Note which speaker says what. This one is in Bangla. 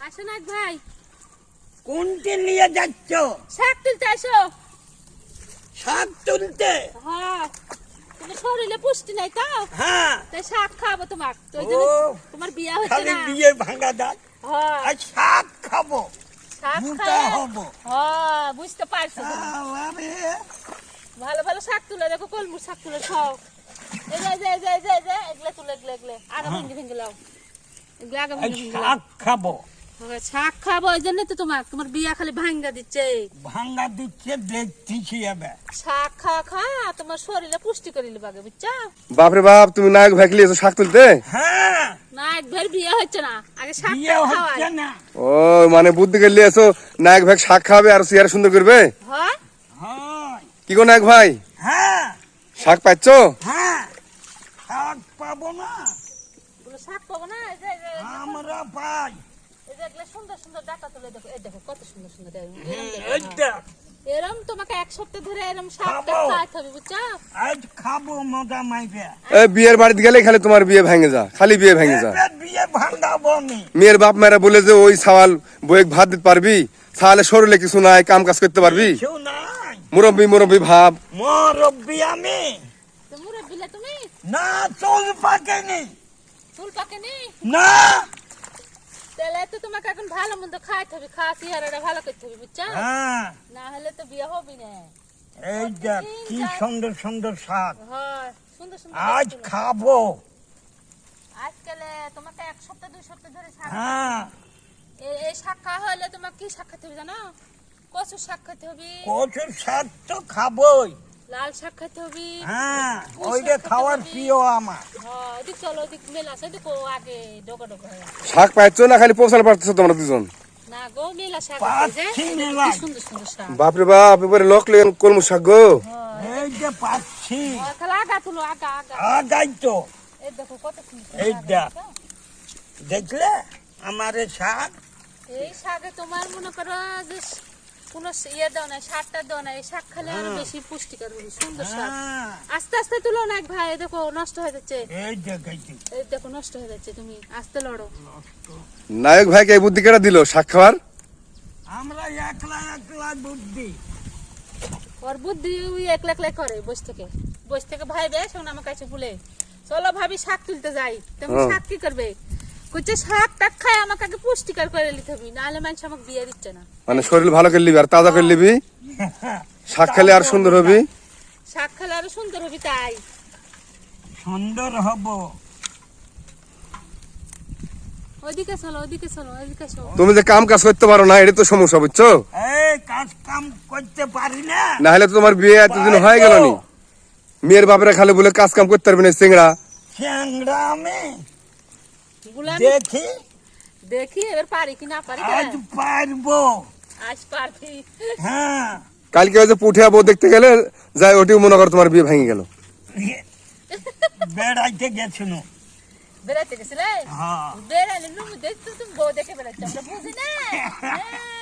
Speaker 1: আসো না ভাই।
Speaker 2: কোনটি নিয়ে যাচ্ছ?
Speaker 1: শাক তুলতে আসো।
Speaker 2: শাক তুলতে?
Speaker 1: হ্যাঁ, তোমার শরীরে পুষ্টি নাই তো,
Speaker 2: হ্যাঁ,
Speaker 1: তাই শাক খাবো তোমার। তো
Speaker 2: ও,
Speaker 1: তোমার বিয়ে হচ্ছে
Speaker 2: খালি
Speaker 1: না।
Speaker 2: বিয়ে ভাঙা দাঁত
Speaker 1: হ্যাঁ,
Speaker 2: আর শাক খাবো,
Speaker 1: শাক
Speaker 2: মোটা
Speaker 1: খায়।
Speaker 2: হবো।
Speaker 1: হ্যাঁ, বুঝতে পারছো তুমি।
Speaker 2: আরে,
Speaker 1: ভালো ভালো শাক তুলে দেখো, কলমুর শাক তুলে খাও। এই যে এই যে এই যে এই যে এই যে এগুলা তুলে এগুলা আগে ভেঙে ভেঙে লাও। এগুলা আগে
Speaker 2: এই
Speaker 1: ভেঙে ভেঙে লাও।
Speaker 2: শাক খাবো।
Speaker 1: শাক খাবো, ওই জন্য তো তোমার বিয়া খালি ভাঙ্গা দিচ্ছে।
Speaker 2: ভাঙা দিচ্ছে দেখতেছি এবার।
Speaker 1: শাক খা খা তোমার শরীরে পুষ্টি করে লিবাগে, বুঝছো?
Speaker 3: বাপরে বাপ, তুমি নায়ক ভাই লিয়েছো শাক তুলতে?
Speaker 2: হ্যাঁ,
Speaker 1: না, একবার বিয়ে হচ্ছে না, আগে শাক
Speaker 2: বিয়ে
Speaker 1: খাওয়াই।
Speaker 2: হচ্ছে না।
Speaker 3: ও মানে বুদ্ধি করে লিয়েছো, নায়ক ভাই শাক খাবে আর চেহারা সুন্দর করবে।
Speaker 1: হ্যাঁ,
Speaker 2: হ্যাঁ,
Speaker 3: কি গো নায়ক ভাই,
Speaker 2: হ্যাঁ,
Speaker 3: শাক পাচ্ছ?
Speaker 2: হ্যাঁ, শাক পাবো না?
Speaker 1: বলে শাক পাবো না। এই যে
Speaker 2: আমরা পাই।
Speaker 1: এই যে এগুলা সুন্দর সুন্দর ডাটা তুলে দেখো, এই দেখো কত সুন্দর সুন্দর
Speaker 2: এই দেখ,
Speaker 1: এরম তোমাকে এক সপ্তাহ ধরে এরম শাকটা
Speaker 2: খাবো।
Speaker 1: খাইতে হবে, বুঝছো?
Speaker 2: আজ খাবো মজা মাইবে।
Speaker 3: এই বিয়ের বাড়িতে গেলে খালি তোমার বিয়ে ভেঙে যা, খালি বিয়ে ভেঙে যা।
Speaker 2: এবার বিয়ে ভাঙাবো আমি।
Speaker 3: মেয়ের বাপ মায়েরা বলে যে ওই সাওয়াল বইয়ের ভাত দিতে পারবি, তাহলে শরীরে কিছু নাই, কাম কাজ করতে পারবি।
Speaker 2: কিছু নাই,
Speaker 3: মুরব্বী মুরব্বী ভাব।
Speaker 2: মুরব্বি আমি।
Speaker 1: তো মুরব্বিলে তুমি
Speaker 2: না, চুল পাকেনি।
Speaker 1: চুল পাকেনি,
Speaker 2: না,
Speaker 1: তাহলে তো তোমাকে এখন ভালো মন্দ খাইতে হবে, খাওয়া চেহারাটা ভালো করতে হবে, বুঝছো?
Speaker 2: হ্যাঁ,
Speaker 1: না হলে তো বিয়ে হবে না।
Speaker 2: এই দেখ কি সুন্দর সুন্দর শাক।
Speaker 1: হ্যাঁ, সুন্দর সুন্দর
Speaker 2: আজ
Speaker 1: দেখতে হবে।
Speaker 2: খাবো।
Speaker 1: আজকালে তোমাকে এক সপ্তাহ 2 সপ্তাহ ধরে শাক
Speaker 2: হ্যাঁ,
Speaker 1: এই শাক খাওয়া হলে তোমাকে কি শাক খেতে হবে জানো? কচুর শাক খেতে হবে,
Speaker 2: কচুর শাক তো খাবোই।
Speaker 1: লাল শাক খেতে হবে।
Speaker 2: হ্যাঁ, ওইটা খাওয়ার প্রিয় আমার।
Speaker 1: হ্যাঁ, ওদিক চলো, ওদিক মেলা আছে, ওদিক আগে ডোকা ডোকা হয়ে আছে।
Speaker 3: শাক পাচ্ছ না খালি পৌঁছালে পারতেছো তোমরা দুজন?
Speaker 1: না গো, মেলা শাক আছে যে,
Speaker 2: পাচ্ছি
Speaker 1: কি
Speaker 2: মেলায়।
Speaker 1: সুন্দর সুন্দর শাক।
Speaker 3: বাপরে বাপ, এবারে লোক লেন কলমু শাক গো।
Speaker 2: এই যে পাচ্ছি,
Speaker 1: তাহলে আগা তুলো, আগা আগা।
Speaker 2: আগাই তো।
Speaker 1: এই দেখো কত সুন্দর
Speaker 2: এই
Speaker 1: শাক
Speaker 2: দেখ।
Speaker 1: আছে।
Speaker 2: দেখলে আমার এই শাক?
Speaker 1: এই শাকে তোমার মনে করো যে কোনো ইয়ে দাও না, সারটা দাও না, এই শাক খেলে আরো বেশি পুষ্টিকর হবে, সুন্দর শাক।
Speaker 2: হ্যাঁ,
Speaker 1: আস্তে আস্তে তুলো না ভাই, এই দেখো নষ্ট হয়ে যাচ্ছে।
Speaker 2: এই দেখ, এই দেখ।
Speaker 1: এই দেখো নষ্ট হয়ে যাচ্ছে, তুমি আস্তে লড়ো।
Speaker 3: নায়ক ভাইকে এই বুদ্ধি কেটা দিল শাক খাওয়ার?
Speaker 2: আমরা একলা একলা বুদ্ধি।
Speaker 1: ওর বুদ্ধি ওই একলা একলা করে বস থেকে ভাই বে শোন আমার কাছে বলে চলো ভাবি শাক তুলতে যাই। তুমি শাক কি করবে? কইছে শাক টাক খায় আমাকে আগে পুষ্টিকর করে নিতে হবে, নাহলে মানুষ আমাকে বিয়ে দিচ্ছে না।
Speaker 3: মানে শরীর ভালো করে নিবি আর তাজা করে নিবি, শাক খেলে আর সুন্দর হবি।
Speaker 1: শাক খেলে আরো সুন্দর হবি, তাই
Speaker 2: সুন্দর হব।
Speaker 1: ওদিকে চলো, ওদিকে চলো, ওদিকে চলো।
Speaker 3: তুমি যে কাম কাজ করতে পারো না, এটা তো সমস্যা, বুঝছো?
Speaker 2: এই কাজ কাম করতে পারি না।
Speaker 3: না হলে তো তোমার বিয়ে এতদিন হয়ে গেল নি। মেয়ের বাপরা খালি বলে কাজ কাম করতে পারবি না, চিংড়া।
Speaker 2: চ্যাংড়া আমি
Speaker 1: গুলাম
Speaker 2: দেখি,
Speaker 1: দেখি এবার পারি কি না পারি।
Speaker 2: আজ পারবো।
Speaker 1: আজ পারবি।
Speaker 2: হ্যাঁ,
Speaker 3: কালকে ওই যে পুঠিয়া বউ দেখতে গেলে যাই, ওটিও মনে করো তোমার বিয়ে ভেঙে গেল।
Speaker 2: বেড়াইতে গেছিল।
Speaker 1: বেড়াইতে গেছিলে?
Speaker 2: হ্যাঁ,
Speaker 1: বেড়াইলে তুমি বউ দেখে বেড়াচ্ছ, আমরা বুঝি না। হ্যাঁ।